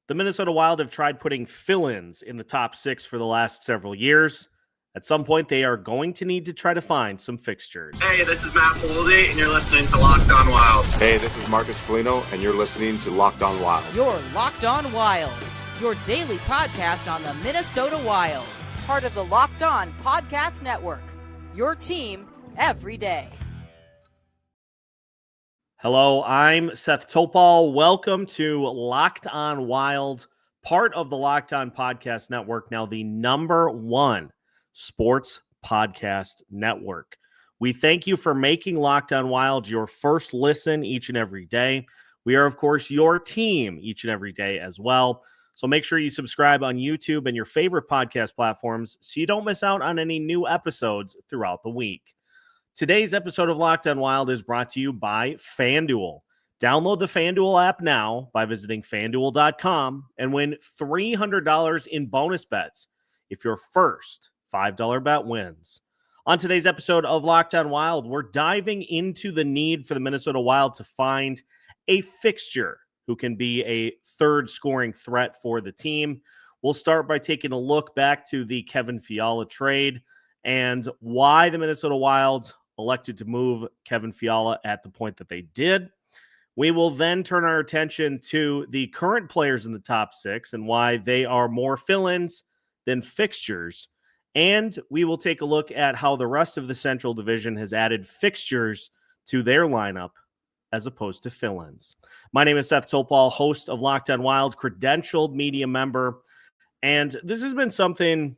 The Minnesota Wild have tried putting fill-ins in the top 6 for the last several years. At some point, they are going to need to try to find some fixtures. Hey, this is Matt Boldy, and you're listening to Locked On Wild. Hey, this is Marcus Foligno, and you're listening to Locked On Wild. You're Locked On Wild, your daily podcast on the Minnesota Wild. Part of the Locked On Podcast Network, your team every day. Hello, I'm Seth Toupal. Welcome to Locked On Wild, part of the Locked On Podcast Network, now the #1 sports podcast network. We thank you for making Locked On Wild your first listen each and every day. We are, of course, your team each and every day as well. So make sure you subscribe on YouTube and your favorite podcast platforms so you don't miss out on any new episodes throughout the week. Today's episode of Locked On Wild is brought to you by FanDuel. Download the FanDuel app now by visiting FanDuel.com and win $300 in bonus bets if your first $5 bet wins. On today's episode of Locked On Wild, we're diving into the need for the Minnesota Wild to find a fixture who can be a third scoring threat for the team. We'll start by taking a look back to the Kevin Fiala trade and why the Minnesota Wild elected to move Kevin Fiala at the point that they did. We will then turn our attention to the current players in the top 6 and why they are more fill-ins than fixtures. And we will take a look at how the rest of the Central Division has added fixtures to their lineup as opposed to fill-ins. My name is Seth Toupal, host of Locked On Wild, credentialed media member. And this has been something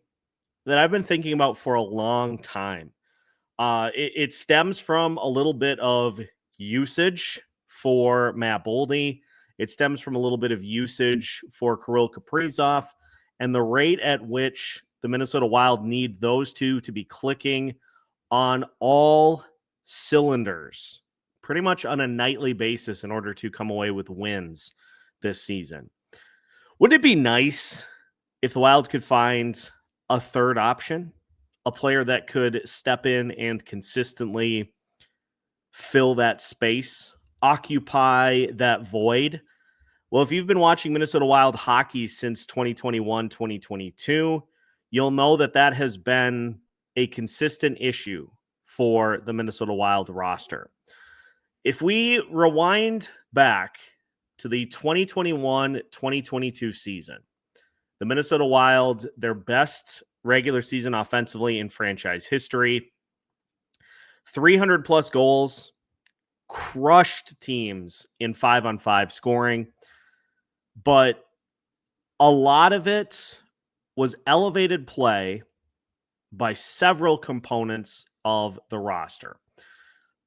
that I've been thinking about for a long time. It stems from a little bit of usage for Matt Boldy. It stems from a little bit of usage for Kirill Kaprizov and the rate at which the Minnesota Wild need those two to be clicking on all cylinders pretty much on a nightly basis in order to come away with wins this season. Wouldn't it be nice if the Wild could find a third option? A player that could step in and consistently fill that space, occupy that void. Well, if you've been watching Minnesota Wild hockey since 2021, 2022, you'll know that that has been a consistent issue for the Minnesota Wild roster. If we rewind back to the 2021-2022 season, the Minnesota Wild, their best regular season offensively in franchise history, 300 plus goals, crushed teams in 5-on-5 scoring, but a lot of it was elevated play by several components of the roster.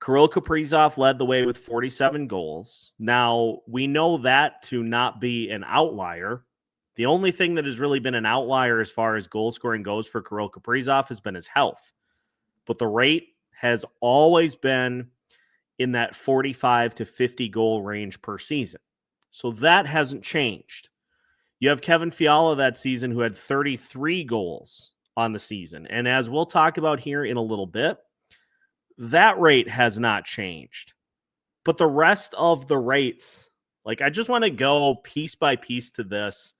Kirill Kaprizov led the way with 47 goals. Now, we know that to not be an outlier. The only thing that has really been an outlier as far as goal scoring goes for Kirill Kaprizov has been his health. But the rate has always been in that 45 to 50 goal range per season. So that hasn't changed. You have Kevin Fiala that season who had 33 goals on the season. And as we'll talk about here in a little bit, that rate has not changed. But the rest of the rates, I just want to go piece by piece to this.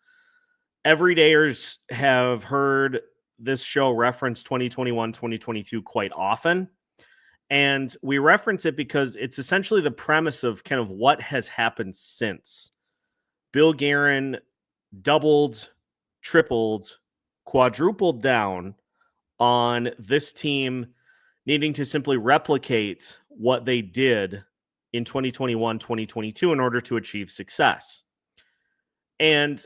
Everydayers have heard this show reference 2021, 2022 quite often. And we reference it because it's essentially the premise of kind of what has happened since. Bill Guerin doubled, tripled, quadrupled down on this team needing to simply replicate what they did in 2021, 2022 in order to achieve success. And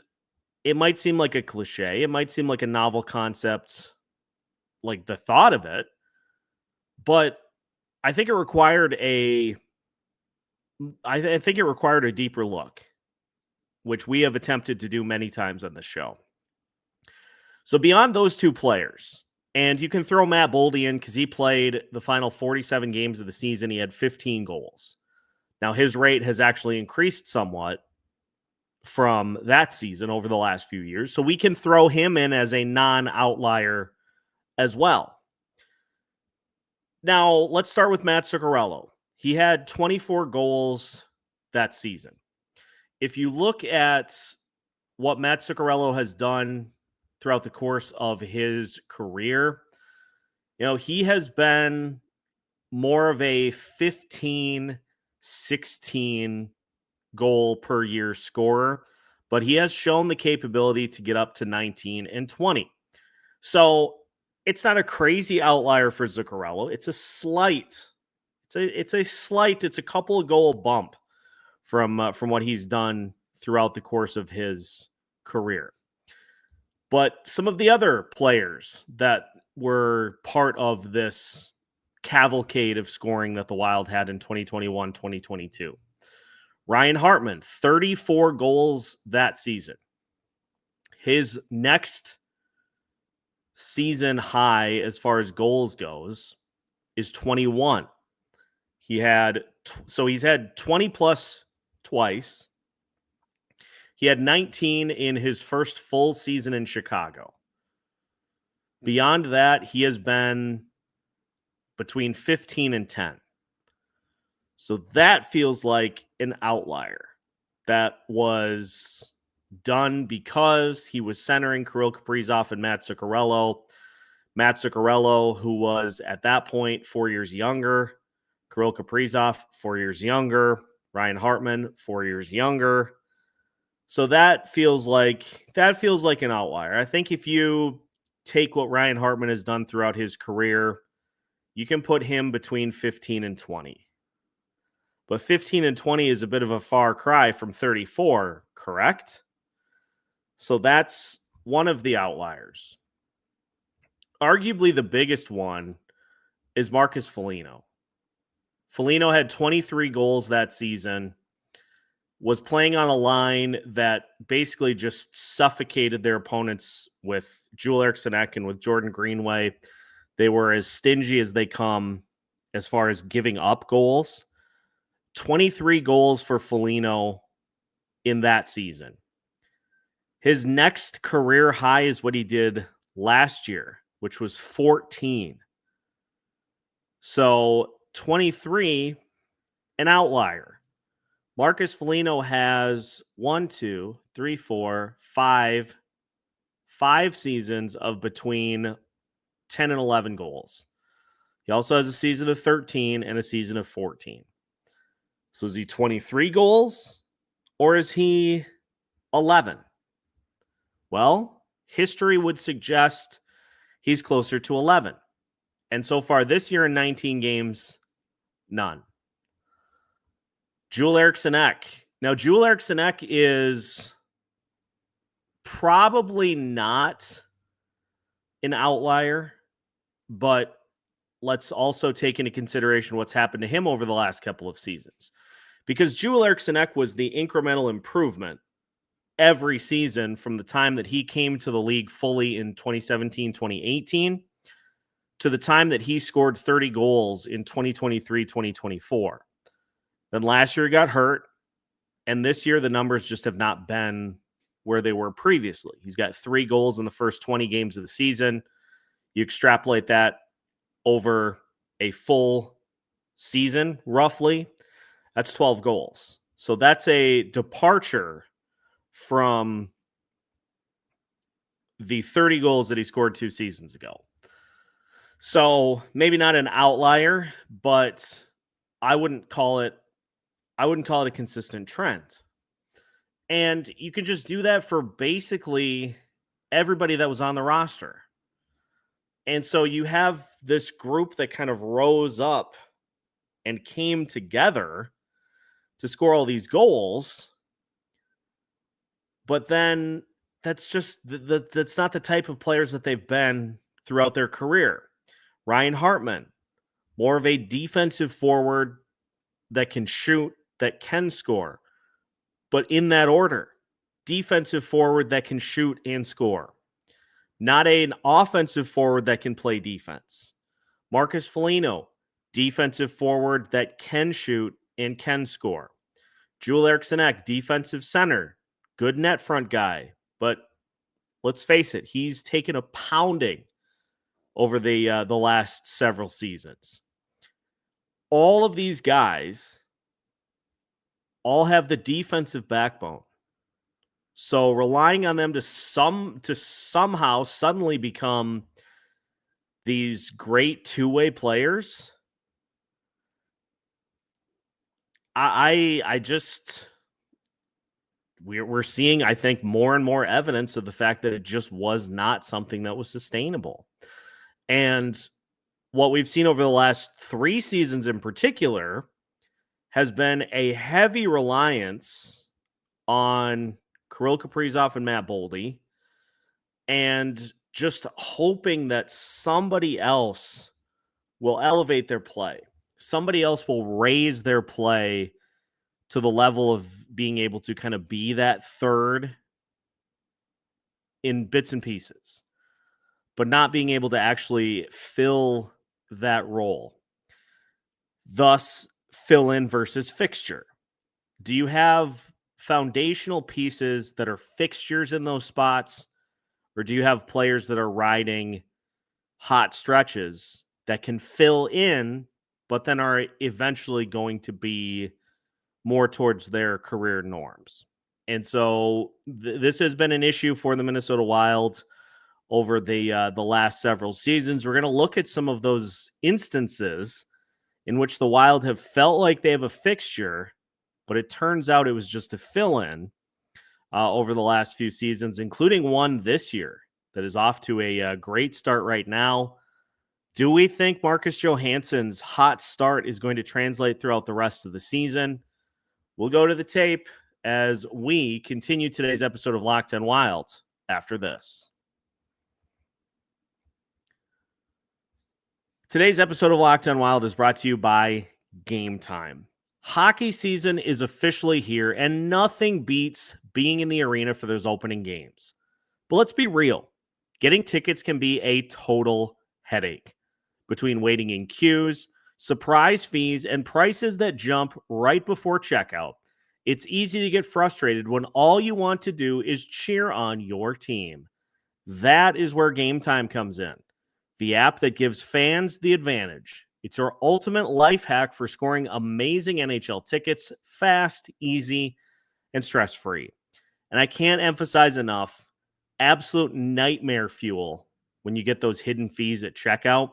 it might seem like a cliche. It might seem like a novel concept, like the thought of it. But I think it required a deeper look, which we have attempted to do many times on this show. So beyond those two players, and you can throw Matt Boldy in because he played the final 47 games of the season. He had 15 goals. Now, his rate has actually increased somewhat from that season over the last few years. So we can throw him in as a non-outlier as well. Now, let's start with Mats Zuccarello. He had 24 goals that season. If you look at what Mats Zuccarello has done throughout the course of his career, he has been more of a 15, 16 goal per year scorer, but he has shown the capability to get up to 19 and 20. So it's not a crazy outlier for Zuccarello. It's a couple of goal bump from what he's done throughout the course of his career. But some of the other players that were part of this cavalcade of scoring that the Wild had in 2021, 2022. Ryan Hartman, 34 goals that season. His next season high as far as goals goes is 21. He's had 20 plus twice. He had 19 in his first full season in Chicago. Beyond that, he has been between 15 and 10. So that feels like an outlier. That was done because he was centering Kirill Kaprizov and Mats Zuccarello. Mats Zuccarello, who was at that point 4 years younger. Kirill Kaprizov, 4 years younger. Ryan Hartman, 4 years younger. So that feels like an outlier. I think if you take what Ryan Hartman has done throughout his career, you can put him between 15 and 20. But 15 and 20 is a bit of a far cry from 34, correct? So that's one of the outliers. Arguably the biggest one is Marcus Foligno. Foligno had 23 goals that season, was playing on a line that basically just suffocated their opponents with Eriksson Ek and with Jordan Greenway. They were as stingy as they come as far as giving up goals. 23 goals for Foligno in that season. His next career high is what he did last year, which was 14. So 23, an outlier. Marcus Foligno has 5 seasons of between 10 and 11 goals. He also has a season of 13 and a season of 14. So is he 23 goals or is he 11? Well, history would suggest he's closer to 11. And so far this year in 19 games, none. Eriksson Ek. Now, Eriksson Ek is probably not an outlier, but let's also take into consideration what's happened to him over the last couple of seasons. Because Eriksson Ek was the incremental improvement every season from the time that he came to the league fully in 2017, 2018 to the time that he scored 30 goals in 2023, 2024. Then last year he got hurt, and this year the numbers just have not been where they were previously. He's got 3 goals in the first 20 games of the season. You extrapolate that over a full season, roughly, that's 12 goals. So that's a departure from the 30 goals that he scored 2 seasons ago. So maybe not an outlier, but I wouldn't call it a consistent trend. And you can just do that for basically everybody that was on the roster. And so you have this group that kind of rose up and came together to score all these goals. But then that's just that's not the type of players that they've been throughout their career. Ryan Hartman, more of a defensive forward that can shoot, that can score. But in that order, defensive forward that can shoot and score. Not an offensive forward that can play defense. Marcus Foligno, defensive forward that can shoot and can score. Eriksson Ek, defensive center, good net front guy. But let's face it, he's taken a pounding over the last several seasons. All of these guys all have the defensive backbone. So relying on them to somehow suddenly become these great two-way players, I just we're seeing, I think, more and more evidence of the fact that it just was not something that was sustainable. And what we've seen over the last 3 seasons in particular has been a heavy reliance on Kirill Kaprizov and Matt Boldy, and just hoping that somebody else will elevate their play. Somebody else will raise their play to the level of being able to kind of be that third in bits and pieces, but not being able to actually fill that role. Thus, fill in versus fixture. Do you have foundational pieces that are fixtures in those spots, or do you have players that are riding hot stretches that can fill in, but then are eventually going to be more towards their career norms? And so this has been an issue for the Minnesota Wild over the last several seasons. We're going to look at some of those instances in which the Wild have felt like they have a fixture, but it turns out it was just a fill-in over the last few seasons, including one this year that is off to a great start right now. Do we think Marcus Johansson's hot start is going to translate throughout the rest of the season? We'll go to the tape as we continue today's episode of Locked On Wild after this. Today's episode of Locked On Wild is brought to you by Game Time. Hockey season is officially here, and nothing beats being in the arena for those opening games. But let's be real. Getting tickets can be a total headache. Between waiting in queues, surprise fees, and prices that jump right before checkout, it's easy to get frustrated when all you want to do is cheer on your team. That is where Game Time comes in, the app that gives fans the advantage. It's our ultimate life hack for scoring amazing NHL tickets fast, easy, and stress-free. And I can't emphasize enough, absolute nightmare fuel when you get those hidden fees at checkout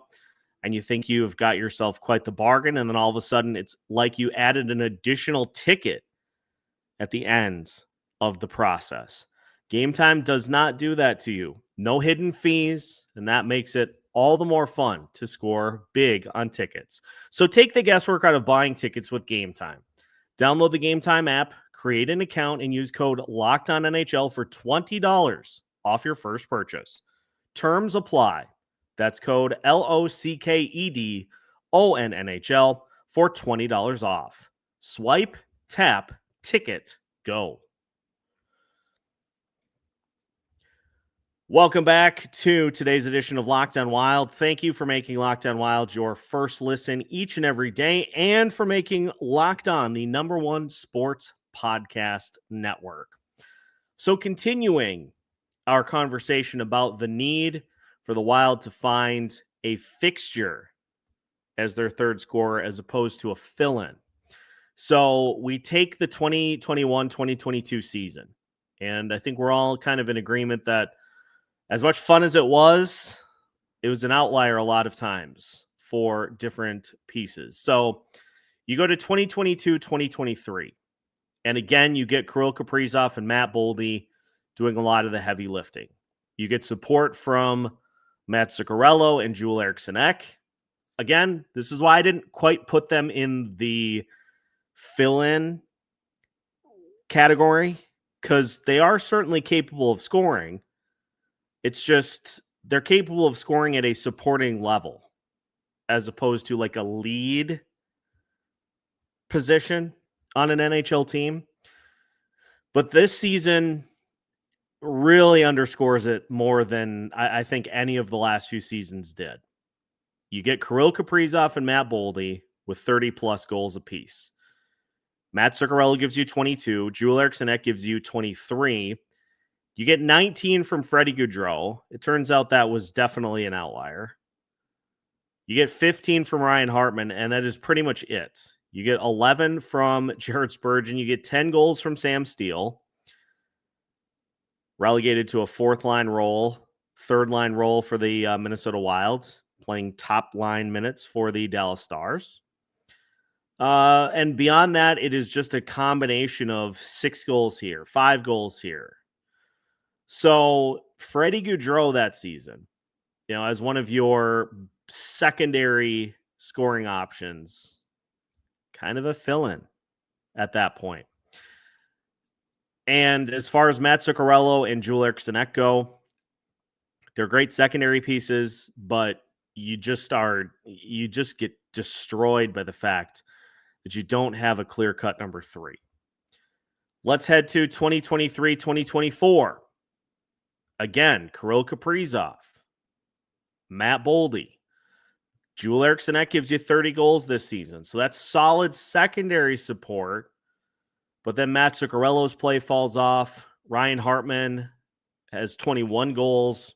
and you think you've got yourself quite the bargain, and then all of a sudden it's like you added an additional ticket at the end of the process. Game Time does not do that to you. No hidden fees, and that makes it all the more fun to score big on tickets. So take the guesswork out of buying tickets with Game Time. Download the Game Time app, create an account, and use code LOCKEDONNHL for $20 off your first purchase. Terms apply. That's code LOCKEDONNHL for $20 off. Swipe, tap, ticket, go. Welcome back to today's edition of Locked On Wild. Thank you for making Locked On Wild your first listen each and every day, and for making Locked On the #1 sports podcast network. So continuing our conversation about the need for the Wild to find a fixture as their third scorer as opposed to a fill-in. So we take the 2021-2022 season, and I think we're all kind of in agreement that as much fun as it was an outlier a lot of times for different pieces. So you go to 2022-2023, and again, you get Kirill Kaprizov and Matt Boldy doing a lot of the heavy lifting. You get support from Mats Zuccarello and Eriksson Ek. Again, this is why I didn't quite put them in the fill-in category, because they are certainly capable of scoring. It's just they're capable of scoring at a supporting level as opposed to like a lead position on an NHL team. But this season really underscores it more than I think any of the last few seasons did. You get Kirill Kaprizov and Matt Boldy with 30-plus goals apiece. Mats Zuccarello gives you 22. Eriksson Ek gives you 23. You get 19 from Freddie Gaudreau. It turns out that was definitely an outlier. You get 15 from Ryan Hartman, and that is pretty much it. You get 11 from Jared Spurgeon. You get 10 goals from Sam Steele. relegated to a fourth line role, third line role for the Minnesota Wild, playing top line minutes for the Dallas Stars. And beyond that, it is just a combination of 6 goals here, 5 goals here. So Freddie Gaudreau that season, as one of your secondary scoring options, kind of a fill-in at that point. And as far as Mats Zuccarello and Eriksson Ek go, they're great secondary pieces, but you just get destroyed by the fact that you don't have a clear-cut number 3. Let's head to 2023-2024. Again, Kirill Kaprizov, Matt Boldy. Eriksson Ek gives you 30 goals this season. So that's solid secondary support. But then Mats Zuccarello's play falls off. Ryan Hartman has 21 goals.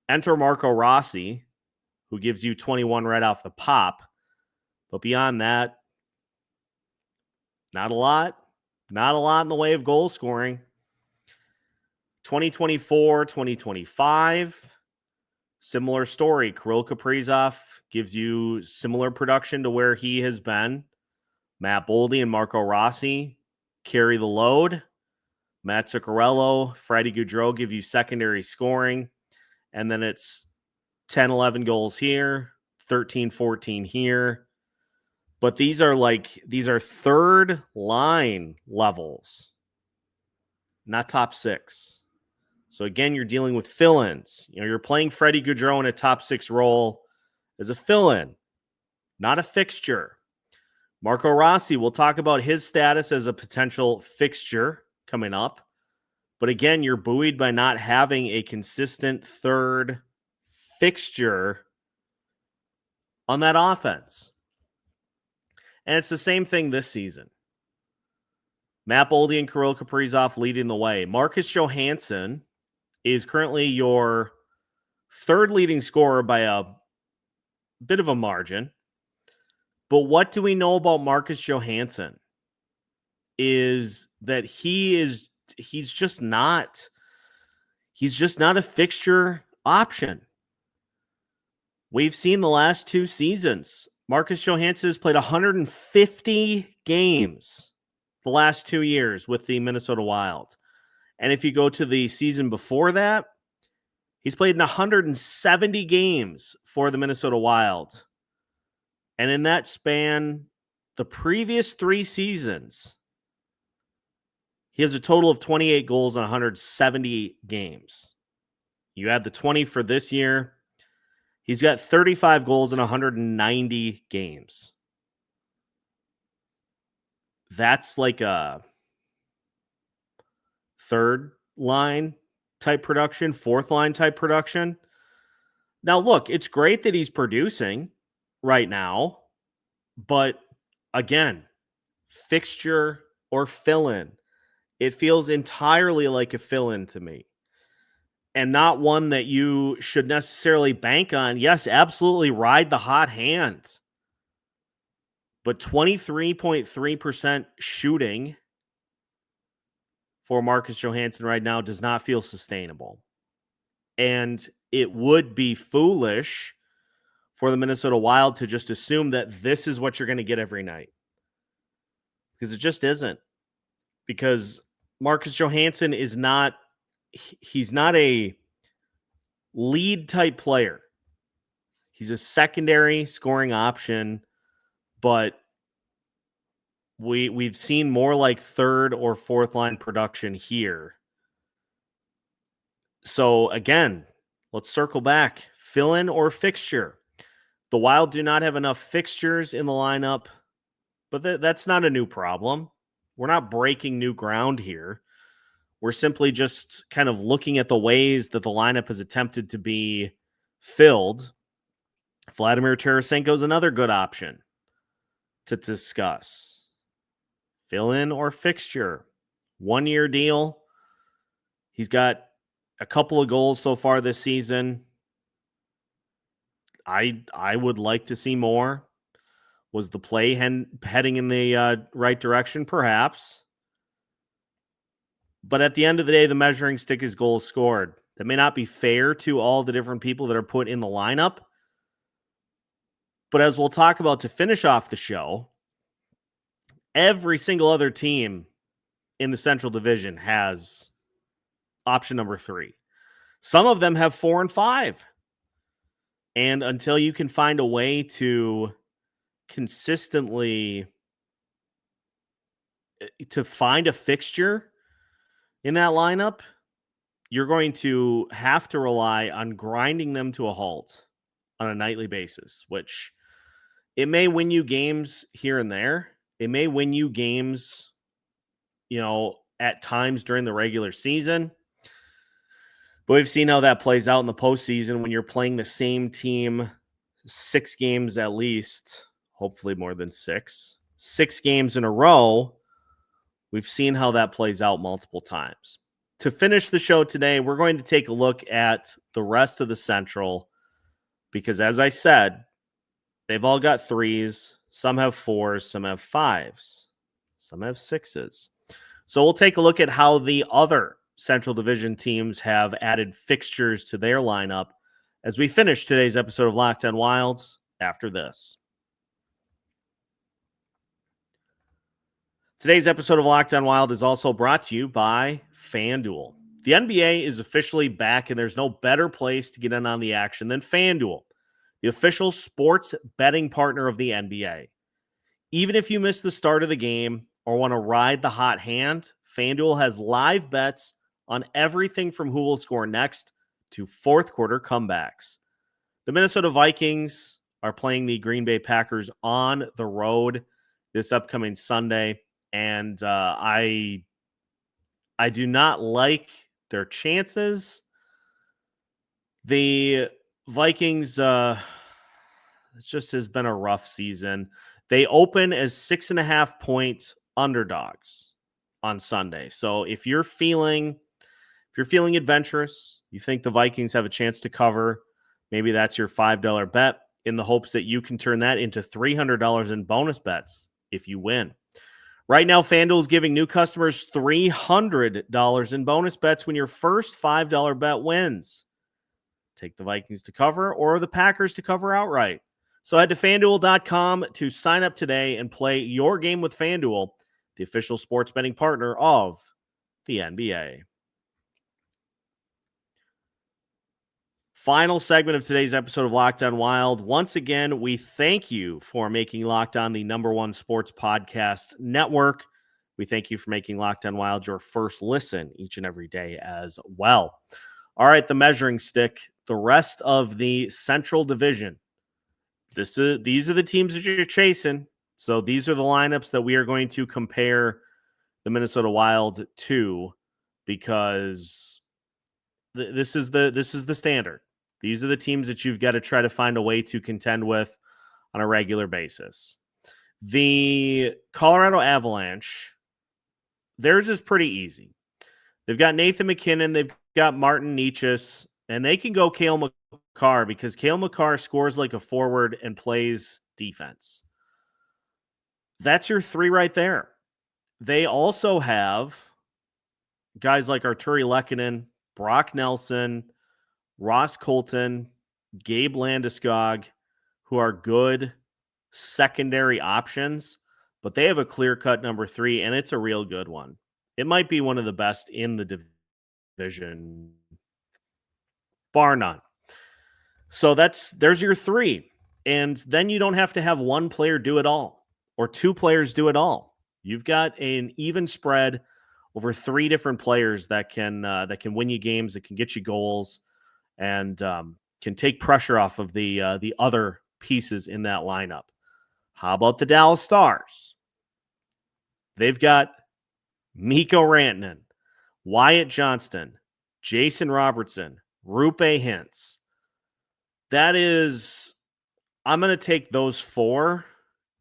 Enter Marco Rossi, who gives you 21 right off the pop. But beyond that, not a lot. Not a lot in the way of goal scoring. 2024, 2025, similar story. Kirill Kaprizov gives you similar production to where he has been. Matt Boldy and Marco Rossi carry the load. Mats Zuccarello, Freddie Gaudreau give you secondary scoring. And then it's 10, 11 goals here, 13, 14 here. But these are third line levels, not top 6. So again, you're dealing with fill-ins. You're playing Freddie Gaudreau in a top 6 role as a fill-in, not a fixture. Marco Rossi, we'll talk about his status as a potential fixture coming up. But again, you're buoyed by not having a consistent third fixture on that offense. And it's the same thing this season. Matt Boldy and Kirill Kaprizov leading the way. Marcus Johansson is currently your third leading scorer by a bit of a margin. But what do we know about Marcus Johansson? Is that he's just not a fixture option. We've seen the last 2 seasons. Marcus Johansson has played 150 games the last 2 years with the Minnesota Wild. And if you go to the season before that, he's played in 170 games for the Minnesota Wild. And in that span, the previous 3 seasons, he has a total of 28 goals in 170 games. You add the 20 for this year, he's got 35 goals in 190 games. That's like a third line type production, fourth line type production. Now, look, it's great that he's producing right now, but again, fixture or fill-in. It feels entirely like a fill-in to me, and not one that you should necessarily bank on. Yes, absolutely ride the hot hand, but 23.3% shooting for Marcus Johansson right now does not feel sustainable. And it would be foolish for the Minnesota Wild to just assume that this is what you're going to get every night, because it just isn't. Because Marcus Johansson is not a lead type player. He's a secondary scoring option, but we've seen more like third or fourth line production here. So again, let's circle back. Fill in or fixture. The Wild do not have enough fixtures in the lineup, but that's not a new problem. We're not breaking new ground here. We're simply just kind of looking at the ways that the lineup has attempted to be filled. Vladimir Tarasenko is another good option to discuss. Fill in or fixture. 1-year deal. He's got a couple of goals so far this season. I would like to see more. Was the play heading in the right direction? Perhaps. But at the end of the day, the measuring stick is goals scored. That may not be fair to all the different people that are put in the lineup. But as we'll talk about to finish off the show, every single other team in the Central Division has option number 3. Some of them have 4 and 5. And until you can find a way to consistently to find a fixture in that lineup, you're going to have to rely on grinding them to a halt on a nightly basis, which it may win you games here and there. It may win you games, at times during the regular season. But we've seen how that plays out in the postseason when you're playing the same team 6 games at least, hopefully more than 6 games in a row. We've seen how that plays out multiple times. To finish the show today, we're going to take a look at the rest of the Central because, as I said, they've all got 3s. Some have 4s. Some have 5s. Some have 6s. So we'll take a look at how the other Central Division teams have added fixtures to their lineup as we finish today's episode of Locked On Wilds after this. Today's episode of Locked On Wild is also brought to you by FanDuel. The NBA is officially back, and there's no better place to get in on the action than FanDuel, the official sports betting partner of the NBA. Even if you miss the start of the game or want to ride the hot hand, FanDuel has live bets on everything from who will score next to fourth quarter comebacks. The Minnesota Vikings are playing the Green Bay Packers on the road this upcoming Sunday, and I do not like their chances. The Vikings, it just has been a rough season. They open as 6.5-point underdogs on Sunday. So if you're feeling adventurous, you think the Vikings have a chance to cover, maybe that's your $5 bet in the hopes that you can turn that into $300 in bonus bets if you win. Right now, FanDuel is giving new customers $300 in bonus bets when your first $5 bet wins. Take the Vikings to cover or the Packers to cover outright. So head to FanDuel.com to sign up today and play your game with FanDuel, the official sports betting partner of the NBA. Final segment of today's episode of Locked On Wild. Once again, we thank you for making Locked On the #1 sports podcast network. We thank you for making Locked On Wild your first listen each and every day as well. All right, the measuring stick, the rest of the Central Division. These are the teams that you're chasing. So these are the lineups that we are going to compare the Minnesota Wild to, because this is the standard. These are the teams that you've got to try to find a way to contend with on a regular basis. The Colorado Avalanche, theirs is pretty easy. They've got Nathan McKinnon, they've got Martin Necas, and they can go Cale Makar because Cale Makar scores like a forward and plays defense. That's your 3 right there. They also have guys like Arturi Lehkonen, Brock Nelson, Ross Colton, Gabe Landeskog, who are good secondary options, but they have a clear-cut number 3, and it's a real good one. It might be one of the best in the division, bar none. So there's your 3, and then you don't have to have one player do it all or 2 players do it all. You've got an even spread over 3 different players that can win you games, that can get you goals, and can take pressure off of the other pieces in that lineup. How about the Dallas Stars? They've got Mikko Rantanen, Wyatt Johnston, Jason Robertson, Rupe Hintz. I'm going to take those 4.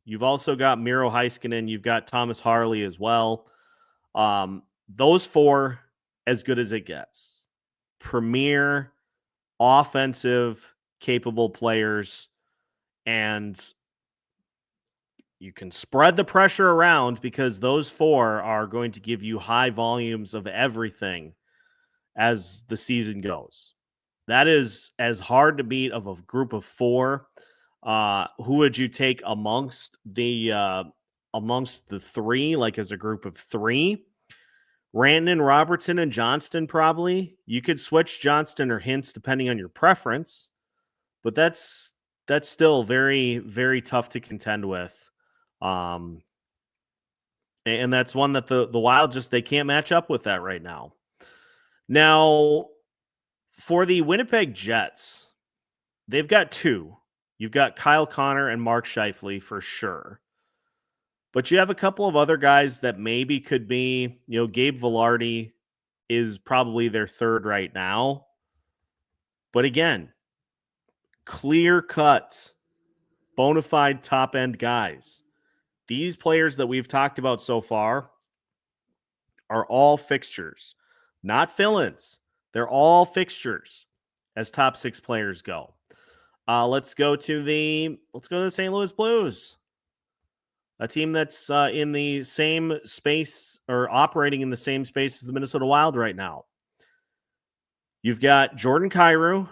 You've also got Miro Heiskanen. You've got Thomas Harley as well. Those 4, as good as it gets. Premier, offensive, capable players. And You can spread the pressure around because those 4 are going to give you high volumes of everything as the season goes. That is as hard to beat of a group of 4. Who would you take amongst the 3, like as a group of 3? Rantanen, Robertson, and Johnston, probably. You could switch Johnston or Hintz depending on your preference, but that's still very, very tough to contend with. And that's one that the Wild they can't match up with that right now. Now, for the Winnipeg Jets, they've got 2. You've got Kyle Connor and Mark Scheifele for sure. But you have a couple of other guys that maybe could be, Gabe Vilardi is probably their 3rd right now. But again, clear-cut, bona fide top-end guys. These players that we've talked about so far are all fixtures, not fill-ins. They're all fixtures as top 6 players go. Let's go to the St. Louis Blues, a team that's in the same space or operating in the same space as the Minnesota Wild right now. You've got Jordan Kyrou,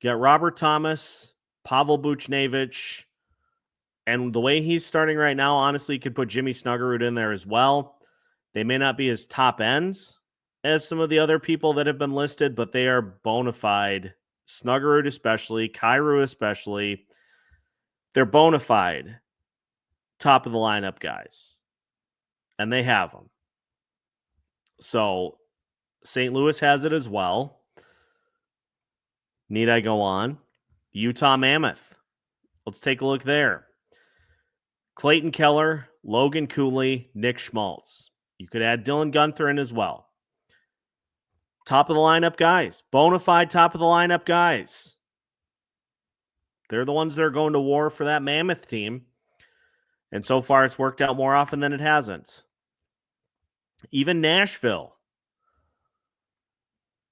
you got Robert Thomas, Pavel Buchnevich, and the way he's starting right now, honestly, you could put Jimmy Snuggerud in there as well. They may not be as top ends as some of the other people that have been listed, but they are bona fide. Snuggerud especially, Kyrou especially. They're bona fide top of the lineup guys. And they have them. So St. Louis has it as well. Need I go on? Utah Mammoth. Let's take a look there. Clayton Keller, Logan Cooley, Nick Schmaltz. You could add Dylan Gunther in as well. Top of the lineup guys. Bona fide top of the lineup guys. They're the ones that are going to war for that Mammoth team. And so far, it's worked out more often than it hasn't. Even Nashville.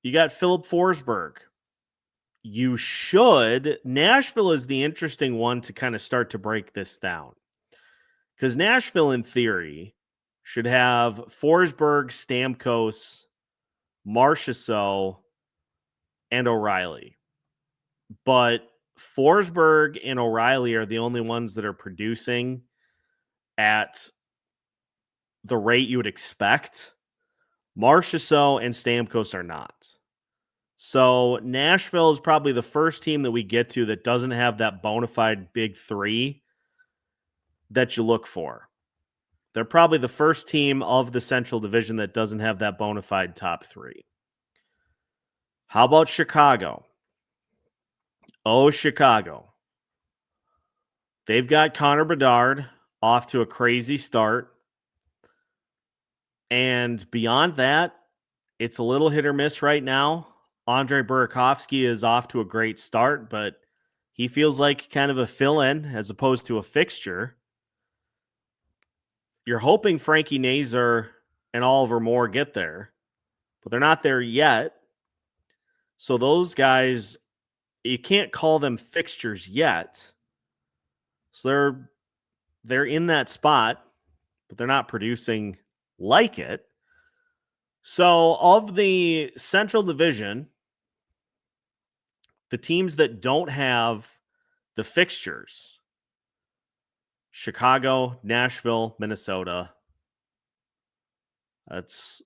You got Philip Forsberg. Nashville is the interesting one to kind of start to break this down. Because Nashville, in theory, should have Forsberg, Stamkos, Marchessault, and O'Reilly. But Forsberg and O'Reilly are the only ones that are producing at the rate you would expect. Marchessault and Stamkos are not. So Nashville is probably the first team that we get to that doesn't have that bona fide big 3 that you look for. They're probably the first team of the Central Division that doesn't have that bona fide top 3. How about Chicago? Oh, Chicago. They've got Connor Bedard off to a crazy start. And beyond that, it's a little hit or miss right now. Andre Burakovsky is off to a great start, but he feels like kind of a fill-in as opposed to a fixture. You're hoping Frankie Nazar and Oliver Moore get there, but they're not there yet. So those guys, you can't call them fixtures yet. So they're in that spot, but they're not producing like it. So of the Central Division, the teams that don't have the fixtures, Chicago, Nashville, Minnesota, that's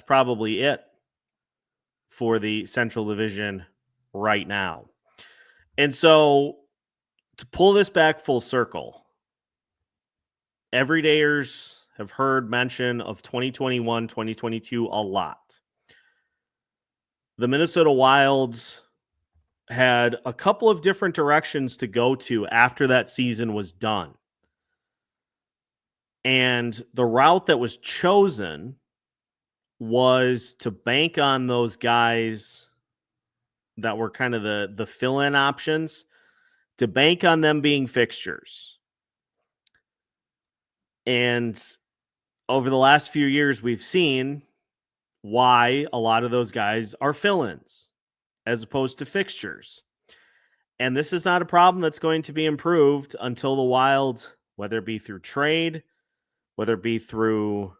probably it for the Central Division right now. And so to pull this back full circle, everydayers have heard mention of 2021, 2022 a lot. The Minnesota Wilds had a couple of different directions to go to after that season was done. And the route that was chosen was to bank on those guys that were kind of the fill-in options, to bank on them being fixtures. And over the last few years, we've seen why a lot of those guys are fill-ins as opposed to fixtures. And this is not a problem that's going to be improved until the Wild whether it be through trade, whether it be through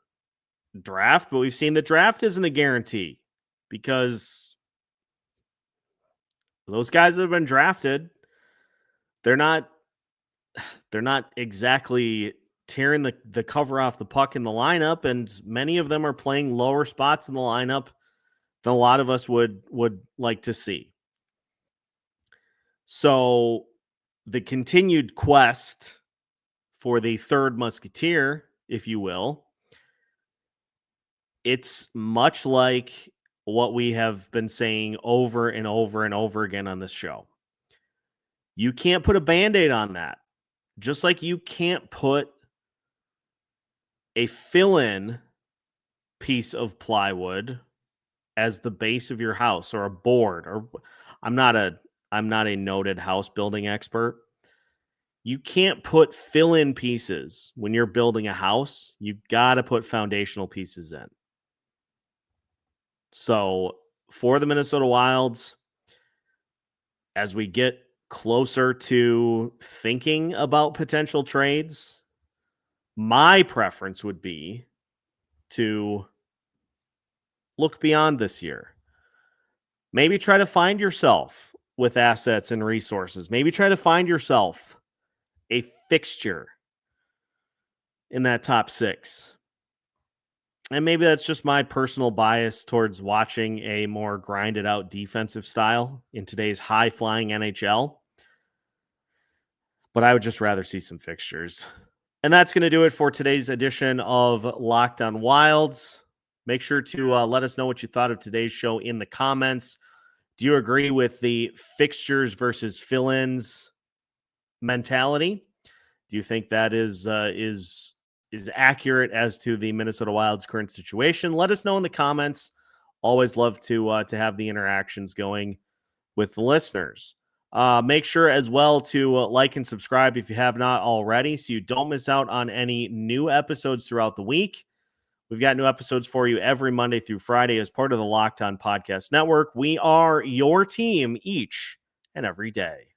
draft. But we've seen the draft isn't a guarantee because those guys that have been drafted, they're not exactly tearing the cover off the puck in the lineup, and many of them are playing lower spots in the lineup than a lot of us would like to see. So the continued quest for the third musketeer, if you will, it's much like what we have been saying over and over and over again on this show. You can't put a Band-Aid on that. Just like you can't put a fill-in piece of plywood as the base of your house or a board, or I'm not a noted house building expert. You can't put fill-in pieces when you're building a house. You got to put foundational pieces in. So for the Minnesota Wilds, as we get closer to thinking about potential trades, my preference would be to look beyond this year. Maybe try to find yourself with assets and resources. Maybe try to find yourself a fixture in that top six. And maybe that's just my personal bias towards watching a more grinded out defensive style in today's high flying NHL. But I would just rather see some fixtures. And that's going to do it for today's edition of Locked on Wilds. Make sure to let us know what you thought of today's show in the comments. Do you agree with the fixtures versus fill-ins mentality? Do you think that is accurate as to the Minnesota Wild's current situation? Let us know in the comments. Always love to have the interactions going with the listeners. Make sure as well to like and subscribe if you have not already, so you don't miss out on any new episodes throughout the week. We've got new episodes for you every Monday through Friday as part of the Locked On Podcast Network. We are your team each and every day.